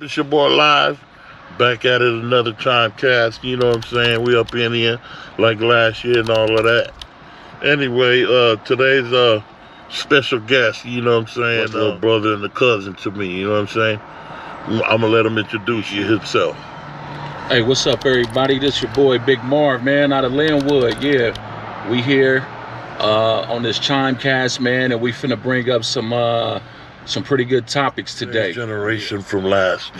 It's your boy Live. Back at it, another ChimeCast. You know what I'm saying? We up in here like last year and all of that. Anyway, today's special guest, you know what I'm saying? The brother and the cousin to me, you know what I'm saying? I'm gonna let him introduce you himself. Hey, what's up, everybody? This your boy Big Marv, man, out of Lynwood. Yeah, we here on this ChimeCast, man, and we finna bring up some pretty good topics today. Generation from last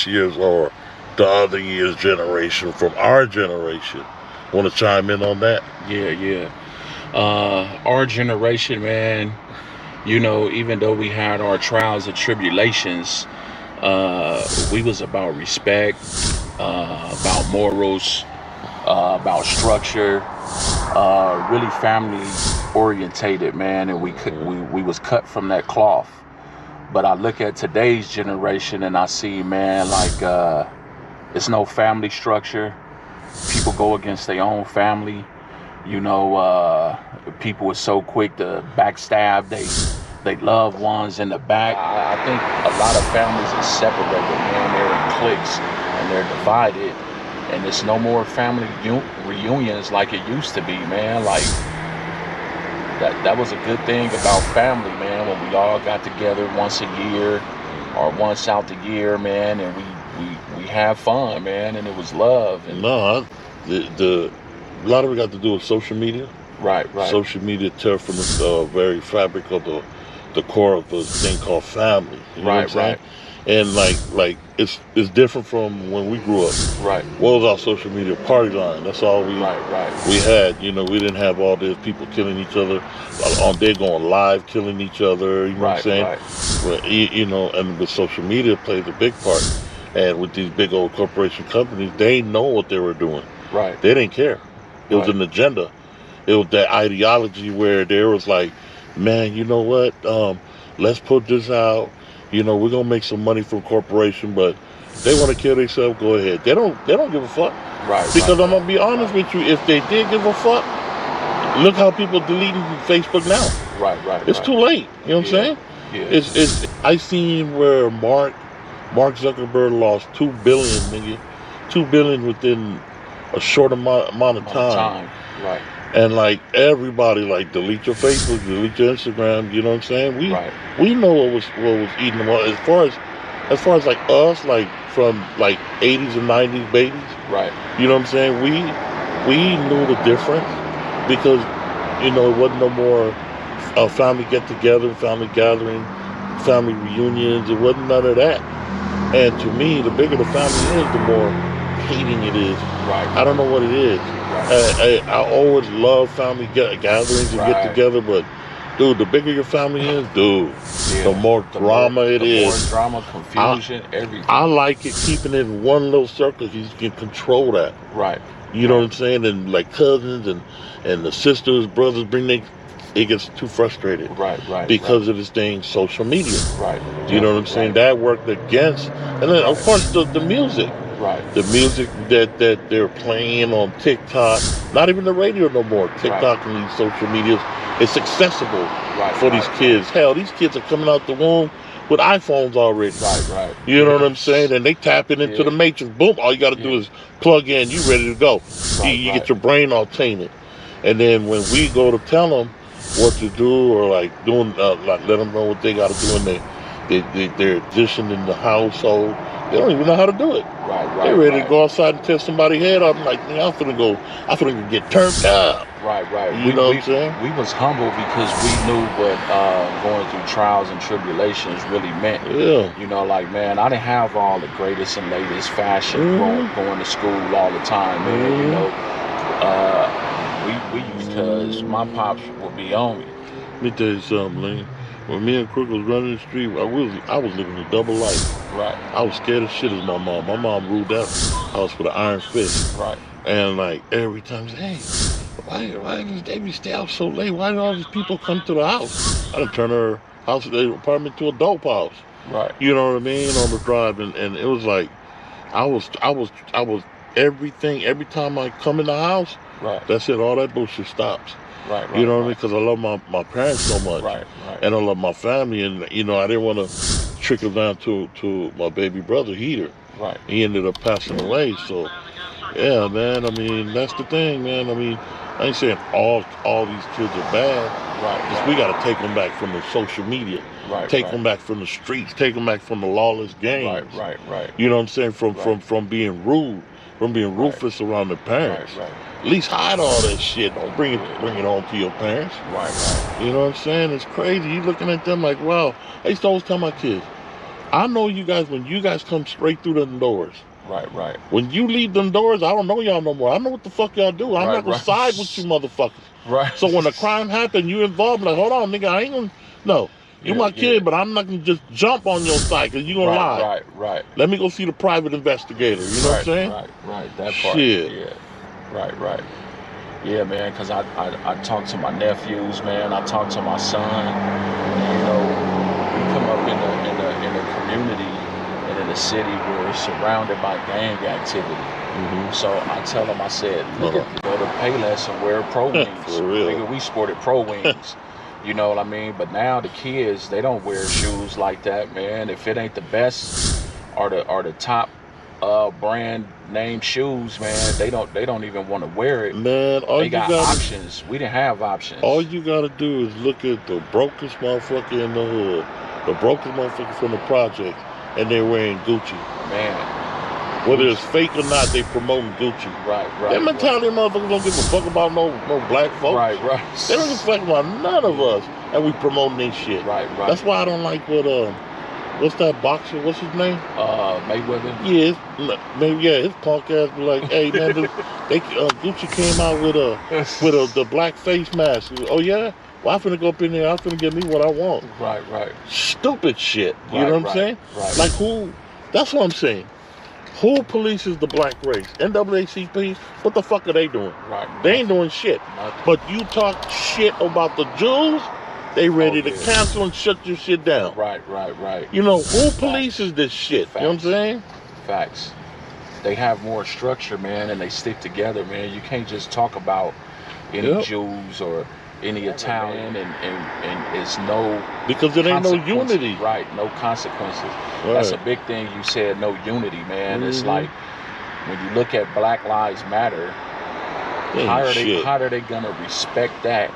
year's or the other year's generation, from our generation. Want to chime in on that? Yeah. Our generation, man, you know, even though we had our trials and tribulations, we was about respect, about morals, about structure, really family orientated, man, and we was cut from that cloth. But I look at today's generation and I see, man, like it's no family structure. People go against their own family. You know, people are so quick to backstab they loved ones in the back. I think a lot of families are separated, man. They're in cliques and they're divided, and it's no more family reunions like it used to be, man. Like that was a good thing about family, man, when we all got together once a year or once out the year, man, and we have fun, man, and it was love. And a lot of it got to do with social media. Right. Social media tear from the very fabric of the core of the thing called family. You know what I'm saying? And like it's different from when we grew up. Right. What was our social media? Party line. That's all we had. You know, we didn't have all these people killing each other on day, going live, killing each other. You know what I'm saying? Right. You know, and with social media plays a big part. And with these big old corporation companies, they know what they were doing. Right. They didn't care. It was an agenda. It was that ideology where there was like, man, you know what? Let's put this out. You know, we're gonna make some money from corporation, but they want to kill themselves. Go ahead. They don't give a fuck. Right. Because I'm gonna be honest with you. If they did give a fuck, look how people deleting Facebook now. Right. It's too late. You know what I'm saying? Yeah. It's. I seen where Mark Zuckerberg lost $2 billion, nigga. $2 billion within a short amount of time. Right. And like everybody, like delete your Facebook, delete your Instagram. You know what I'm saying? We know what was eating them up. As far as like us, like from like 80s and 90s babies. Right. You know what I'm saying? We knew the difference because, you know, it wasn't no more family get together, family gathering, family reunions. It wasn't none of that. And to me, the bigger the family is, the more hating it is. Right. I don't know what it is. I always love family gatherings and get together, but dude, the bigger your family is, the more drama it is. More drama, confusion, everything. I like it keeping it in one little circle. You can control that. Right. You know what I'm saying? And like cousins and the sisters, brothers it gets too frustrated. Right. Because of this thing, social media. Right. You know what I'm saying? That worked against, and then of course the music. Right. The music that they're playing on TikTok, not even the radio no more. TikTok and these social medias, it's accessible for these kids. Hell, these kids are coming out the womb with iPhones already. Right. You know what I'm saying? And they tapping into the matrix. Boom! All you got to do is plug in. You ready to go? You get your brain all tainted. And then when we go to tell them what to do, or like doing, like let them know what they got to do in their addition in the household. They don't even know how to do it. Right. They're ready to go outside and tear somebody's head off. I'm like, I'm finna get turned up. Right. You know what I'm saying? We was humble because we knew what going through trials and tribulations really meant. Yeah. You know, like, man, I didn't have all the greatest and latest fashion going to school all the time, man. You know, we used because my pops would be on me. Let me tell you something, Lane. When me and Crook was running the street, I was living a double life. Right. I was scared as shit as my mom. My mom ruled that house with an iron fist. Right. And like every time, hey, why did they stay out so late? Why did all these people come to the house? I done turned her house, the apartment, to a dope house. Right. You know what I mean? On the drive, and it was like, I was everything. Every time I come in the house, that's it. All that bullshit stops. Right. You know what I mean? Because I love my parents so much. Right. And I love my family, and you know, I didn't want to trickled down to my baby brother, Heater. Right. He ended up passing away. So, yeah, man. I mean, that's the thing, man. I mean, I ain't saying all these kids are bad. Right. Just we got to take them back from the social media. Right. Take them back from the streets. Take them back from the lawless games. Right. You know what I'm saying? From being rude, from being ruthless around their parents. Right. At least hide all that shit. Don't bring it on to your parents. Right. You know what I'm saying? It's crazy. You looking at them like, wow. I used to always tell my kids, I know you guys when you guys come straight through them doors. Right. When you leave them doors, I don't know y'all no more. I know what the fuck y'all do. I'm not gonna side with you motherfuckers. Right. So when a crime happened, you involved, like, hold on, nigga, I ain't gonna, no. You my kid, but I'm not gonna just jump on your side because you gonna lie. Right. Let me go see the private investigator. You know what I'm saying? Right. That part. Shit. Yeah. Right. Yeah, man. Because I talk to my nephews, man. I talk to my son. You know, we come up in a community and in a city where it's surrounded by gang activity. Mm-hmm. So I tell them, I said, look at go to Payless and wear pro wings. For real. Nigga, we sported pro wings. You know what I mean? But now the kids, they don't wear shoes like that, man. If it ain't the best or the top brand name shoes, man, they don't even want to wear it. Man, they got options. We didn't have options. All you gotta do is look at the brokest motherfucker in the hood, the brokest motherfucker from the project, and they're wearing Gucci. Man. Whether it's fake or not, they promoting Gucci. Right. That mentality motherfuckers don't give a fuck about no black folks. Right. They don't give a fuck about none of us, and we promoting this shit. Right. That's why I don't like what's that boxer? What's his name? Mayweather. Yeah, his punk ass be like, hey man, Gucci came out with the black face mask. Oh yeah? Well, I'm finna go up in there. I'm finna get me what I want. Right. Stupid shit. You know what I'm saying? Right. Like who? That's what I'm saying. Who polices the black race? NAACP? What the fuck are they doing? Right. They ain't doing shit. Nothing. But you talk shit about the Jews, they ready to cancel and shut your shit down. Right. You know, who polices this shit? Facts. You know what I'm saying? Facts. They have more structure, man, and they stick together, man. You can't just talk about any Jews or any Italian and it's no because it ain't no unity. Right, no consequences. Right. That's a big thing you said, no unity, man. Mm-hmm. It's like when you look at Black Lives Matter, how are they gonna respect that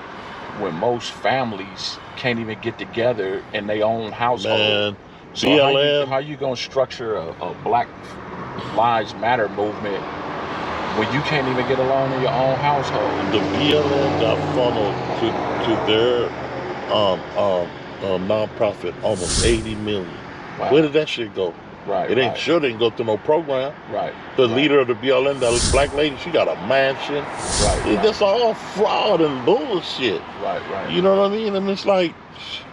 when most families can't even get together in their own household? Man, so BLM, how you gonna structure a Black Lives Matter movement when you can't even get along in your own household? The BLM got funneled to their nonprofit almost 80 million. Wow. Where did that shit go? Right. It ain't sure didn't go to no program. Right. The leader of the BLM, that black lady, she got a mansion. Right. That's all fraud and bullshit. Right. You know what I mean? And it's like,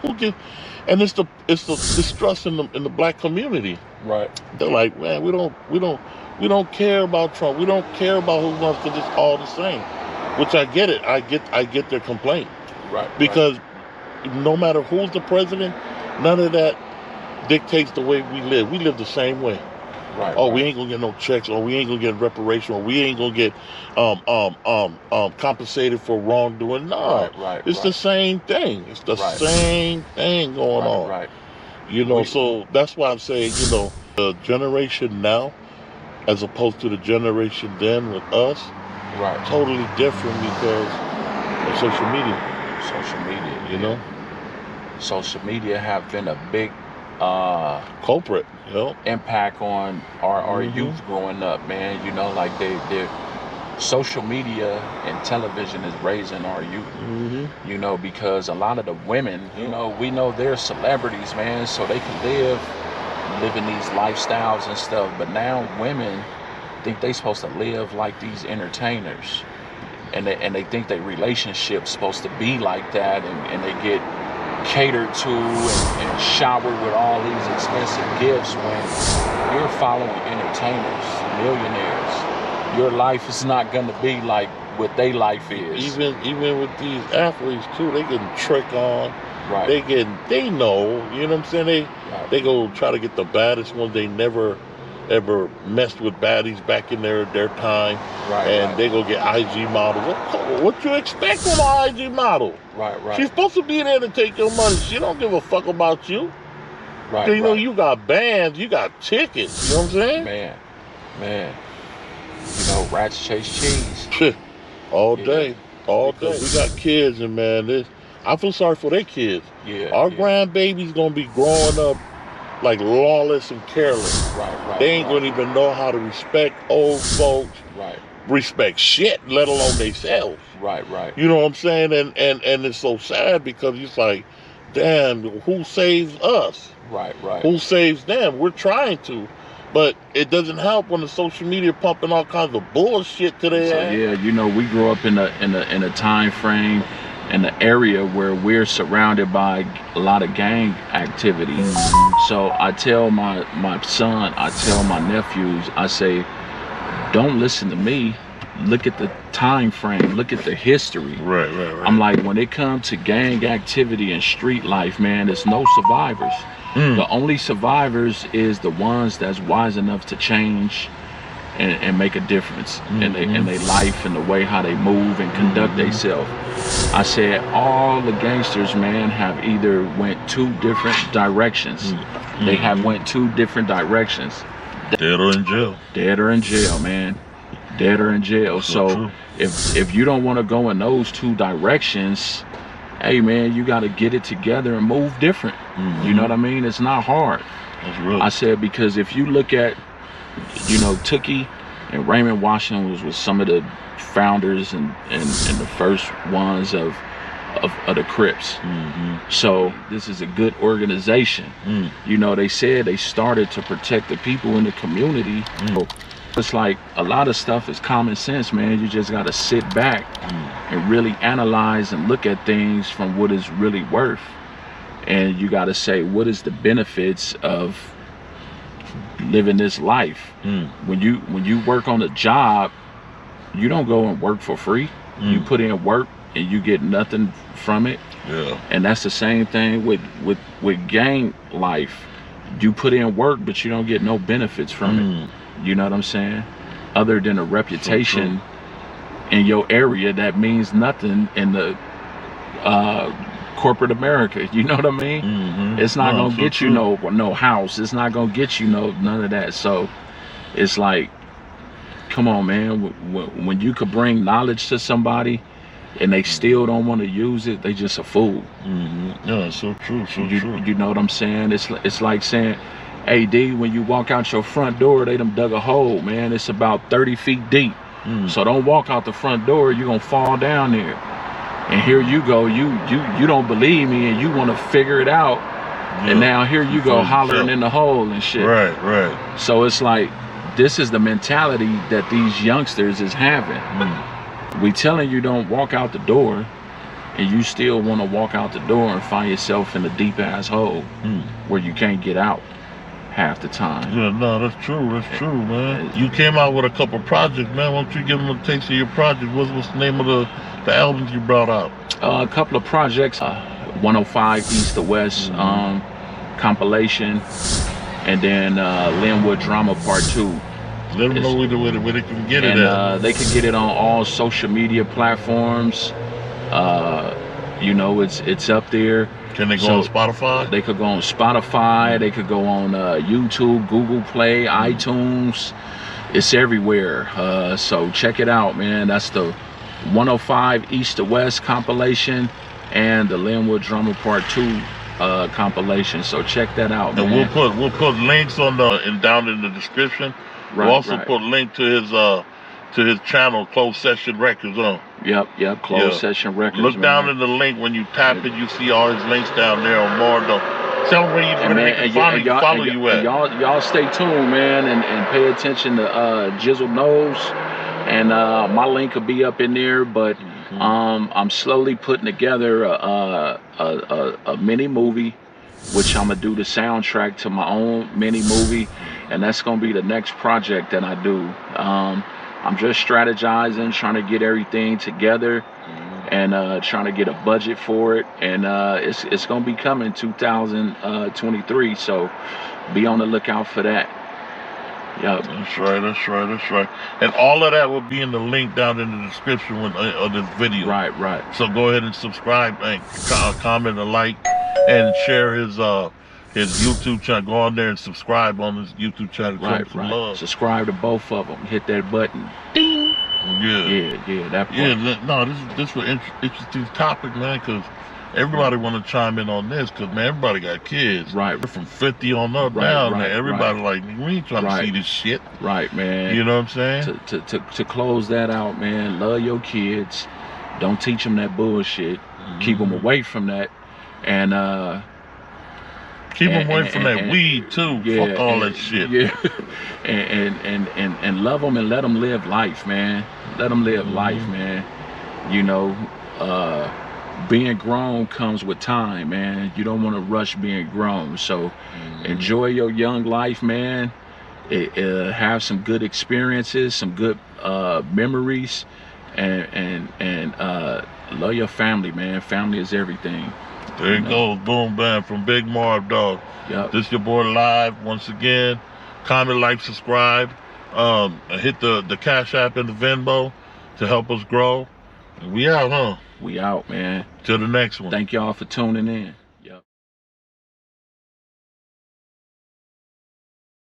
and it's the distrust in the black community. Right. They're like, man, we don't care about Trump. We don't care about who runs because it's all the same. Which I get it. I get their complaint. Right. Because no matter who's the president, none of that dictates the way we live. We live the same way. Right. We ain't gonna get no checks, or we ain't gonna get reparation, or we ain't gonna get compensated for wrongdoing. No. Right. It's the same thing. It's the same thing going on. Right. You know, so that's why I'm saying, you know, the generation now, as opposed to the generation then with us, totally different because of social media. Social media, you know. Social media have been a big culprit, you know, impact on our youth growing up, man. You know, like they social media and television is raising our youth. You know, because a lot of the women, you know, we know they're celebrities, man, so they can live in these lifestyles and stuff. But now women think they supposed to live like these entertainers, and they think their relationship's supposed to be like that, and they get catered to and showered with all these expensive gifts when you're following entertainers, millionaires. Your life is not going to be like what their life is. Even with these athletes too, they getting trick on. Right. They know, you know what I'm saying? They go try to get the baddest ones. They never ever messed with baddies back in their time. Right. They go get IG models. What you expect from an IG model? Right. She's supposed to be there to take your money. She don't give a fuck about you. Right. You know, you got bands, you got tickets. You know what I'm saying? Man. You know, rats chase cheese. All day. We got kids, and man, I feel sorry for their kids. Our grandbabies gonna be growing up like lawless and careless. Right. They ain't gonna even know how to respect old folks. Right. Respect shit, let alone themselves. Right. You know what I'm saying? And it's so sad because it's like, damn, who saves us? Right. Who saves them? We're trying to, but it doesn't help when the social media pumping all kinds of bullshit today. So, yeah, you know, we grew up in a time frame, in an area where we're surrounded by a lot of gang activity. So I tell my son, I tell my nephews, I say, don't listen to me. Look at the time frame. Look at the history. Right. I'm like, when it comes to gang activity and street life, man, there's no survivors. The only survivors is the ones that's wise enough to change and make a difference in their life and the way how they move and conduct themselves. I said all the gangsters, man, have either went two different directions. They have went two different directions. Dead or in jail. Dead or in jail, man. Dead or in jail. So if you don't want to go in those two directions, hey man, you got to get it together and move different. You know what I mean? It's not hard. That's real. I said, because if you look at, you know, Tookie and Raymond Washington was some of the founders and the first ones of the Crips. So this is a good organization. You know, they said they started to protect the people in the community. It's like a lot of stuff is common sense, man. You just got to sit back and really analyze and look at things from what it's really worth. And you got to say, what is the benefits of living this life? When you work on a job, you don't go and work for free. You put in work and you get nothing from it. And that's the same thing with gang life. You put in work, but you don't get no benefits from it. You know what I'm saying? Other than a reputation in your area that means nothing in the corporate America. You know what I mean? It's not gonna get you no house. It's not gonna get you none of that. So it's like, come on, man. When you could bring knowledge to somebody and they still don't want to use it, they just a fool. Yeah, so true. You know what I'm saying? It's like saying, hey D, when you walk out your front door, they done dug a hole, man. It's about 30 feet deep. So don't walk out the front door, you're gonna fall down there. And here you go, you don't believe me and you wanna figure it out. And now here you go hollering in the hole and shit. Right. So it's like, this is the mentality that these youngsters is having. We telling you don't walk out the door, and you still wanna walk out the door and find yourself in a deep ass hole where you can't get out half the time. Yeah, no, that's true, man. You came out with a couple projects, man. Why don't you give them a taste of your project? What's the name of the albums you brought out? A couple of projects, 105 East to West compilation, and then Lynwood Drama Part 2. Let them know where they can get it at. They can get it on all social media platforms. You know, it's up there. Can they go on Spotify? They could go on Spotify. They could go on YouTube, Google Play, iTunes. It's everywhere. So check it out, man. That's the 105 East to West compilation and the Lynwood Drummer Part 2 compilation. So check that out, man. And we'll put links on down in the description. We'll also put link to his channel, Klossedsession Records. Yep, Klossedsession Records. Look down in the link. When you tap it, you see all his links down there on more. Tell them where they can follow you at. Y'all stay tuned, man, and pay attention to Jizzle Knows. And my link will be up in there, but I'm slowly putting together a mini movie, which I'm gonna do the soundtrack to my own mini movie, and that's gonna be the next project that I do. I'm just strategizing, trying to get everything together, and trying to get a budget for it, and it's gonna be coming 2023. So be on the lookout for that. Yep. That's right. And all of that will be in the link down in the description of this video. Right. So go ahead and subscribe and comment and like and share his his YouTube channel. Go on there and subscribe on his YouTube channel. Right. Love. Subscribe to both of them. Hit that button. Ding. Yeah. That part. Yeah, no, this was interesting topic, man, because everybody want to chime in on this, because, man, everybody got kids. Right. From 50 on up down, man. Everybody like, we ain't trying to see this shit. Right, man. You know what I'm saying? To close that out, man, love your kids. Don't teach them that bullshit. Keep them away from that. And keep them away from that weed too. Yeah, fuck all that shit. Yeah. and love them and let them live life, man. Let them live life, man. You know, being grown comes with time, man. You don't want to rush being grown. So enjoy your young life, man. Have some good experiences, some good memories, and love your family, man. Family is everything. There you go. Boom, bam, from Big Marv, dog. Yep. This your boy Live once again. Comment, like, subscribe. Hit the Cash App and the Venmo to help us grow. And we out, huh? We out, man. Till the next one. Thank y'all for tuning in.